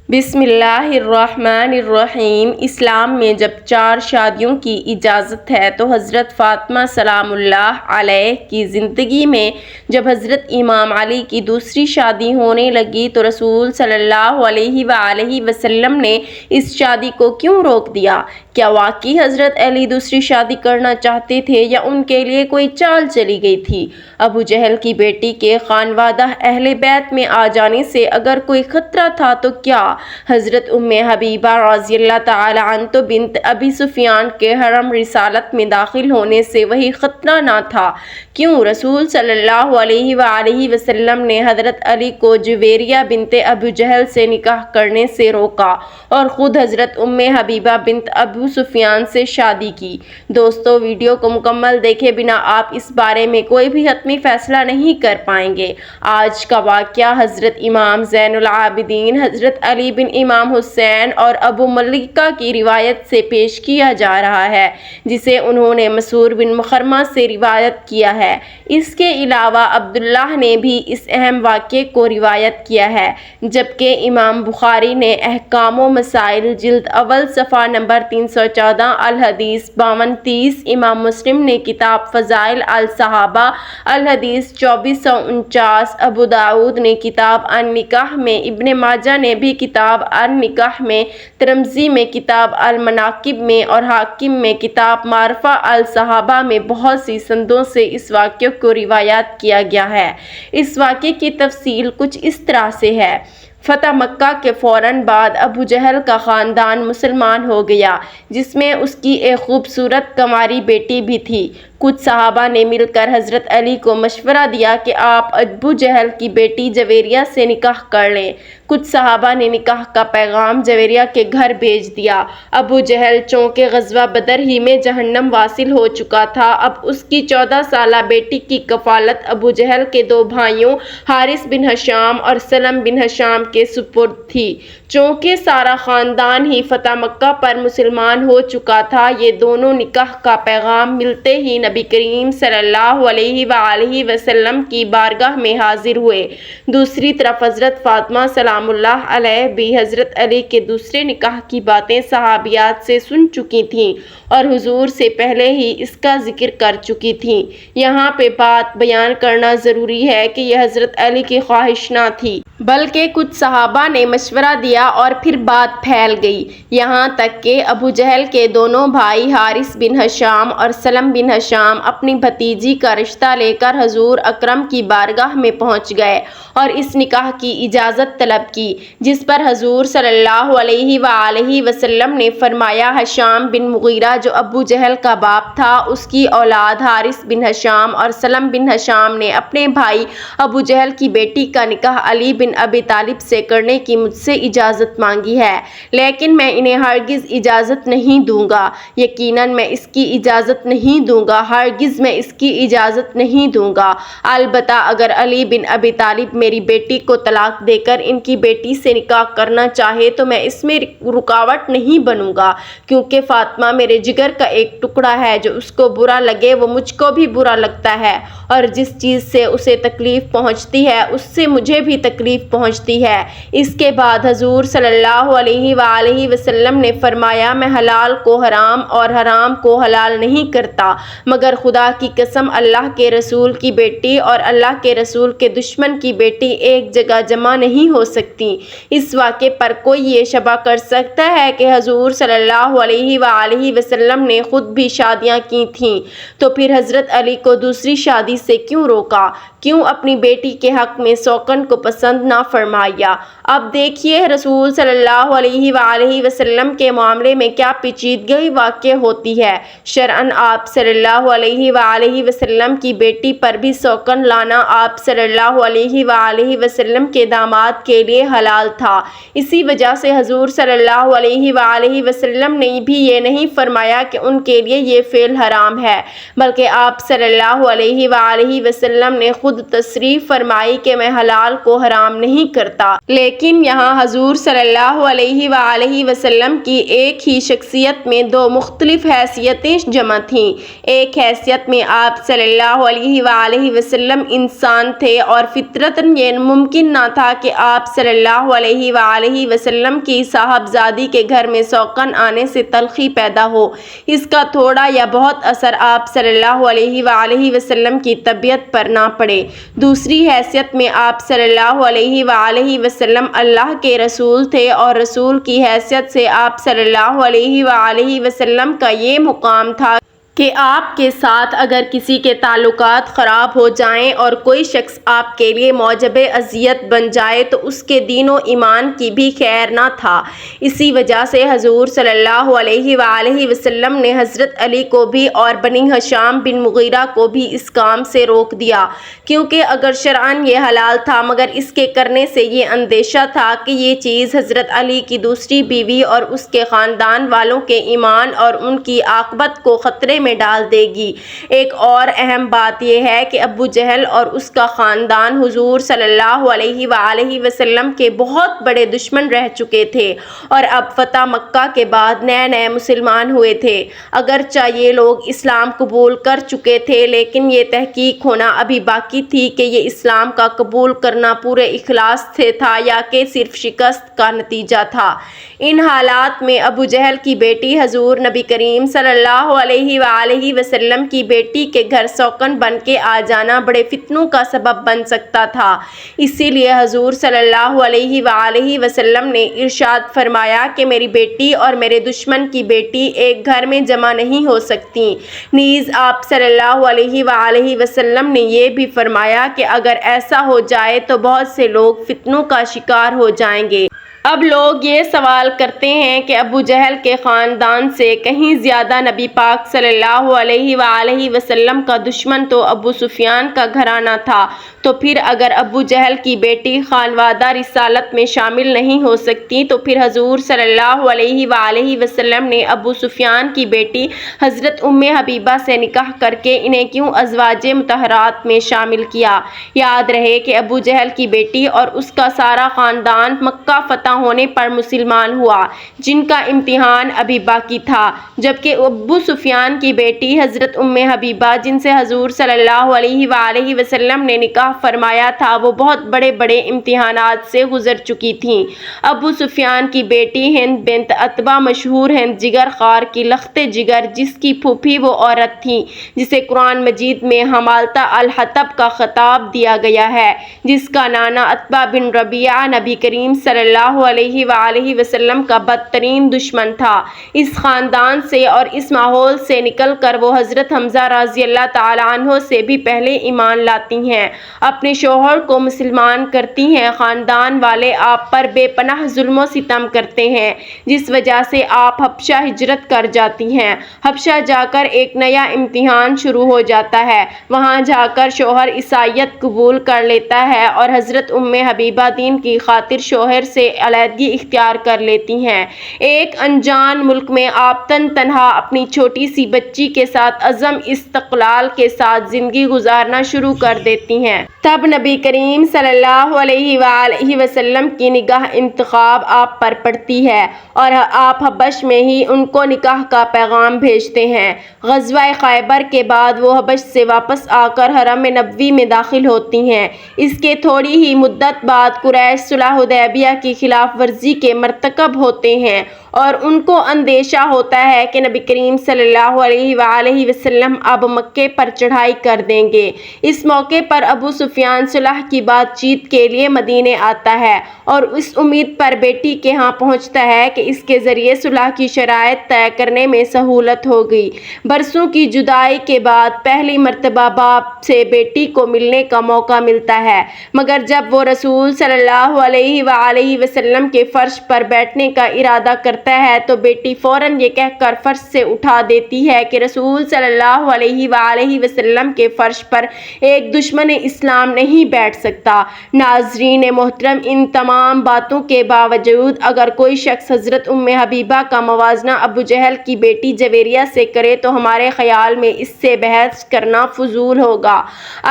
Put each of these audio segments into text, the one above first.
بسم اللہ الرحمن الرحیم۔ اسلام میں جب 4 شادیوں کی اجازت ہے تو حضرت فاطمہ سلام اللہ علیہ کی زندگی میں جب حضرت امام علی کی دوسری شادی ہونے لگی تو رسول صلی اللہ علیہ وآلہ وسلم نے اس شادی کو کیوں روک دیا؟ کیا واقعی حضرت علی دوسری شادی کرنا چاہتے تھے یا ان کے لیے کوئی چال چلی گئی تھی؟ ابو جہل کی بیٹی کے خانوادہ اہل بیت میں آ جانے سے اگر کوئی خطرہ تھا تو کیا حضرت ام حبیبہ رضی اللہ تعالی عنہ بنت ابی سفیان کے حرم رسالت میں داخل ہونے سے وہی خطرہ نہ تھا؟ کیوں رسول صلی اللہ علیہ وآلہ وسلم نے حضرت علی کو جویریہ بنت ابو جہل سے نکاح کرنے سے روکا اور خود حضرت ام حبیبہ بنت ابو سفیان سے شادی کی؟ دوستو، ویڈیو کو مکمل دیکھے بنا آپ اس بارے میں کوئی بھی حتمی فیصلہ نہیں کر پائیں گے۔ آج کا واقعہ حضرت امام زین العابدین حضرت علی بن امام حسین اور ابو ملیکہ کی روایت سے پیش کیا جا رہا ہے، جسے انہوں نے مسعور بن مخرمہ سے روایت کیا ہے۔ اس کے علاوہ عبداللہ نے بھی اس اہم واقعے کو روایت کیا ہے، جبکہ امام بخاری نے احکام و مسائل جلد اول صفحہ نمبر 314 الحدیث 5230، امام مسلم نے کتاب فضائل الصحابہ الحدیث 2449، ابو داؤد نے کتاب النکاح میں، ابن ماجہ نے بھی کتاب النکاح میں، ترمذی میں کتاب المناقب میں اور حاکم میں کتاب معرفہ الصحابہ میں بہت سی سندوں سے اس واقعے کو روایت کیا گیا ہے۔ اس واقعے کی تفصیل کچھ اس طرح سے ہے۔ فتح مکہ کے فوراً بعد ابو جہل کا خاندان مسلمان ہو گیا، جس میں اس کی ایک خوبصورت کنواری بیٹی بھی تھی۔ کچھ صحابہ نے مل کر حضرت علی کو مشورہ دیا کہ آپ ابو جہل کی بیٹی جویریہ سے نکاح کر لیں۔ کچھ صحابہ نے نکاح کا پیغام جویریہ کے گھر بھیج دیا۔ ابو جہل چونکہ غزوہ بدر ہی میں جہنم واصل ہو چکا تھا، اب اس کی 14 سالہ بیٹی کی کفالت ابو جہل کے 2 بھائیوں حارث بن ہشام اور سلم بن ہشام کے سپرد تھی۔ چونکہ سارا خاندان ہی فتح مکہ پر مسلمان ہو چکا تھا، یہ دونوں نکاح کا پیغام ملتے ہی نبی کریم صلی اللہ علیہ وآلہ وسلم کی بارگاہ میں حاضر ہوئے۔ دوسری طرف حضرت فاطمہ سلام اللہ علیہ بھی حضرت علی کے دوسرے نکاح کی باتیں صحابیات سے سن چکی تھیں اور حضور سے پہلے ہی اس کا ذکر کر چکی تھیں۔ یہاں پہ بات بیان کرنا ضروری ہے کہ یہ حضرت علی کی خواہش نہ تھی، بلکہ کچھ صحابہ نے مشورہ دیا اور پھر بات پھیل گئی، یہاں تک کہ ابو جہل کے دونوں بھائی حارث بن ہشام اور سلم بن ہشام اپنی بھتیجی کا رشتہ لے کر حضور اکرم کی بارگاہ میں پہنچ گئے اور اس نکاح کی اجازت طلب کی، جس پر حضور صلی اللہ علیہ وآلہ وسلم نے فرمایا، ہشام بن مغیرہ جو ابو جہل کا باپ تھا، اس کی اولاد حارث بن ہشام اور سلم بن ہشام نے اپنے بھائی ابو جہل کی بیٹی کا نکاح علی بن ابی طالب سے کرنے کی مجھ سے اجازت مانگی ہے، لیکن میں انہیں ہرگز اجازت نہیں دوں گا، یقیناً میں اس کی اجازت نہیں دوں گا، ہرگز میں اس کی اجازت نہیں دوں گا۔ البتہ اگر علی بن ابی طالب میری بیٹی کو طلاق دے کر ان کی بیٹی سے نکاح کرنا چاہے تو میں اس میں رکاوٹ نہیں بنوں گا، کیونکہ فاطمہ میرے جگر کا ایک ٹکڑا ہے، جو اس کو برا لگے وہ مجھ کو بھی برا لگتا ہے، اور جس چیز سے اسے تکلیف پہنچتی ہے اس سے مجھے بھی تکلیف پہنچتی ہے۔ اس کے بعد حضور صلی اللہ علیہ وآلہ وسلم نے فرمایا، میں حلال کو حرام اور حرام کو حلال نہیں کرتا، مگر خدا کی قسم اللہ کے رسول کی بیٹی اور اللہ کے رسول کے دشمن کی بیٹی ایک جگہ جمع نہیں ہو سکتی۔ اس واقعے پر کوئی یہ شبہ کر سکتا ہے کہ حضور صلی اللہ علیہ وآلہ وسلم نے خود بھی شادیاں کی تھیں، تو پھر حضرت علی کو دوسری شادی سے کیوں روکا؟ کیوں اپنی بیٹی کے حق میں سوکن کو پسند نہ فرمایا؟ اب دیکھیے رسول صلی اللہ علیہ وآلہ وسلم کے معاملے میں کیا پیچیدگی واقع ہوتی ہے۔ شرعاً آپ صلی اللہ علیہ وآلہ وسلم کی بیٹی پر بھی سوکن لانا آپ صلی اللہ علیہ وآلہ وسلم کے داماد کے لیے حلال تھا۔ اسی وجہ سے حضور صلی اللہ علیہ وآلہ وسلم نے بھی یہ نہیں فرمایا کہ ان کے لیے یہ فعل حرام ہے، بلکہ آپ صلی اللہ علیہ وآلہ وسلم نے خود تصریح فرمائی کہ میں حلال کو حرام نہیں کرتا، لیکن یہاں حضور صلی اللہ علیہ وآلہ وسلم کی ایک ہی شخصیت میں دو مختلف حیثیتیں جمع تھیں۔ ایک حیثیت میں آپ صلی اللہ علیہ وآلہ وسلم انسان تھے اور فطرتاً یہ ممکن نہ تھا کہ آپ صلی اللہ علیہ وآلہ وسلم کی صاحبزادی کے گھر میں سوکن آنے سے تلخی پیدا ہو، اس کا تھوڑا یا بہت اثر آپ صلی اللہ علیہ وآلہ وسلم کی طبیعت پر نہ پڑے۔ دوسری حیثیت میں آپ صلی اللہ علیہ وآلہ وسلم اللہ کے رسول تھے اور رسول کی حیثیت سے آپ صلی اللہ علیہ وآلہ وسلم کا یہ مقام تھا کہ آپ کے ساتھ اگر کسی کے تعلقات خراب ہو جائیں اور کوئی شخص آپ کے لیے موجب اذیت بن جائے تو اس کے دین و ایمان کی بھی خیر نہ تھا۔ اسی وجہ سے حضور صلی اللہ علیہ وآلہ وسلم نے حضرت علی کو بھی اور بنی ہشام بن مغیرہ کو بھی اس کام سے روک دیا، کیونکہ اگر شرعاً یہ حلال تھا مگر اس کے کرنے سے یہ اندیشہ تھا کہ یہ چیز حضرت علی کی دوسری بیوی اور اس کے خاندان والوں کے ایمان اور ان کی عاقبت کو خطرے میں ڈال دے گی۔ ایک اور اہم بات یہ ہے کہ ابو جہل اور اس کا خاندان حضور صلی اللہ علیہ وآلہ وسلم کے بہت بڑے دشمن رہ چکے تھے اور اب فتح مکہ کے بعد نئے مسلمان ہوئے تھے۔ اگرچہ یہ لوگ اسلام قبول کر چکے تھے لیکن یہ تحقیق ہونا ابھی باقی تھی کہ یہ اسلام کا قبول کرنا پورے اخلاص سے تھا یا کہ صرف شکست کا نتیجہ تھا۔ ان حالات میں ابو جہل کی بیٹی حضور نبی کریم صلی اللہ علیہ وآلہ وسلم کی بیٹی کے گھر سوکن بن کے آ جانا بڑے فتنوں کا سبب بن سکتا تھا۔ اسی لیے حضور صلی اللہ علیہ وآلہ وسلم نے ارشاد فرمایا کہ میری بیٹی اور میرے دشمن کی بیٹی ایک گھر میں جمع نہیں ہو سکتی۔ نیز آپ صلی اللہ علیہ وآلہ وسلم نے یہ بھی فرمایا کہ اگر ایسا ہو جائے تو بہت سے لوگ فتنوں کا شکار ہو جائیں گے۔ اب لوگ یہ سوال کرتے ہیں کہ ابو جہل کے خاندان سے کہیں زیادہ نبی پاک صلی اللہ علیہ وآلہ وسلم کا دشمن تو ابو سفیان کا گھرانہ تھا، تو پھر اگر ابو جہل کی بیٹی خانوادہ رسالت میں شامل نہیں ہو سکتی تو پھر حضور صلی اللہ علیہ وآلہ وسلم نے ابو سفیان کی بیٹی حضرت ام حبیبہ سے نکاح کر کے انہیں کیوں ازواج مطہرات میں شامل کیا؟ یاد رہے کہ ابو جہل کی بیٹی اور اس کا سارا خاندان مکہ فتح ہونے پر مسلمان ہوا، جن کا امتحان ابھی باقی تھا، جبکہ ابو سفیان کی بیٹی حضرت ام حبیبہ جن سے حضور صلی اللہ علیہ وآلہ وسلم نے نکاح فرمایا تھا وہ بہت بڑے امتحانات سے گزر چکی تھیں۔ ابو سفیان کی بیٹی ہند بنت عتبہ مشہور ہند جگر خار کی لخت جگر جس کی پھوپھی وہ عورت تھی جسے قرآن مجید میں حمالۃ الحطب کا خطاب دیا گیا ہے، جس کا نانا عتبہ بن ربیعہ نبی کریم صلی اللہ علیہ وآلہ وسلم کا بدترین دشمن تھا۔ اس خاندان سے اور اس ماحول سے نکل کر وہ حضرت حمزہ رضی اللہ تعالیٰ عنہ سے بھی پہلے ایمان لاتی ہیں، اپنے شوہر کو مسلمان کرتی ہیں۔ خاندان والے آپ پر بے پناہ ظلم و ستم کرتے ہیں، جس وجہ سے آپ حبشہ ہجرت کر جاتی ہیں۔ حبشہ جا کر ایک نیا امتحان شروع ہو جاتا ہے، وہاں جا کر شوہر عیسائیت قبول کر لیتا ہے اور حضرت ام حبیبہ دین کی خاطر شوہر سے علیحدگی اختیار کر لیتی ہیں۔ ایک انجان ملک میں آپ تنہا اپنی چھوٹی سی بچی کے ساتھ عزم استقلال کے ساتھ زندگی گزارنا شروع کر دیتی ہیں۔ تب نبی کریم صلی اللہ علیہ وآلہ وسلم کی نگاہ انتخاب آپ پر پڑتی ہے اور آپ حبش میں ہی ان کو نکاح کا پیغام بھیجتے ہیں۔ غزوہ خیبر کے بعد وہ حبش سے واپس آ کر حرم نبوی میں داخل ہوتی ہیں۔ اس کے تھوڑی ہی مدت بعد قریش صلح حدیبیہ کی خلاف ورزی کے مرتکب ہوتے ہیں اور ان کو اندیشہ ہوتا ہے کہ نبی کریم صلی اللہ علیہ وآلہ وسلم اب مکے پر چڑھائی کر دیں گے۔ اس موقع پر ابو سفیان صلح کی بات چیت کے لیے مدینے آتا ہے اور اس امید پر بیٹی کے ہاں پہنچتا ہے کہ اس کے ذریعے صلح کی شرائط طے کرنے میں سہولت ہوگی۔ برسوں کی جدائی کے بعد پہلی مرتبہ باپ سے بیٹی کو ملنے کا موقع ملتا ہے، مگر جب وہ رسول صلی اللہ علیہ وآلہ وسلم وسلم کے فرش پر بیٹھنے کا ارادہ کرتا ہے تو بیٹی فوراً یہ کہہ کر فرش سے اٹھا دیتی ہے کہ رسول صلی اللہ علیہ وآلہ وسلم کے فرش پر ایک دشمن اسلام نہیں بیٹھ سکتا۔ ناظرین محترم، ان تمام باتوں کے باوجود اگر کوئی شخص حضرت ام حبیبہ کا موازنہ ابو جہل کی بیٹی جویریہ سے کرے تو ہمارے خیال میں اس سے بحث کرنا فضول ہوگا۔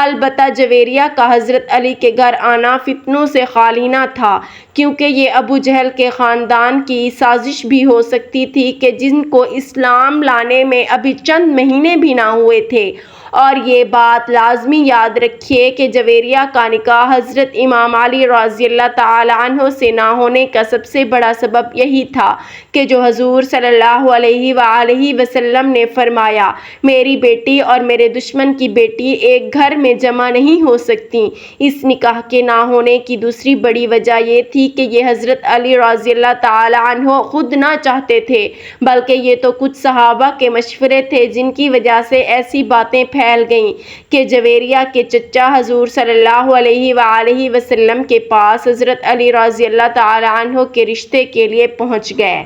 البتہ جویریہ کا حضرت علی کے گھر آنا فتنوں سے خالی نہ تھا، کیونکہ یہ ابو جہل کے خاندان کی سازش بھی ہو سکتی تھی کہ جن کو اسلام لانے میں ابھی چند مہینے بھی نہ ہوئے تھے۔ اور یہ بات لازمی یاد رکھیے کہ جویریہ کا نکاح حضرت امام علی رضی اللہ تعالی عنہ سے نہ ہونے کا سب سے بڑا سبب یہی تھا کہ جو حضور صلی اللہ علیہ وآلہ وسلم نے فرمایا، میری بیٹی اور میرے دشمن کی بیٹی ایک گھر میں جمع نہیں ہو سکتی۔ اس نکاح کے نہ ہونے کی دوسری بڑی وجہ یہ تھی کہ یہ حضرت علی رضی اللہ تعالی عنہ خود نہ چاہتے تھے، بلکہ یہ تو کچھ صحابہ کے مشورے تھے جن کی وجہ سے ایسی باتیں پھیل گئیں کہ جویریہ کے چچا حضور صلی اللہ علیہ وآلہ وسلم کے پاس حضرت علی رضی اللہ تعالی عنہ کے رشتے کے لیے پہنچ گئے۔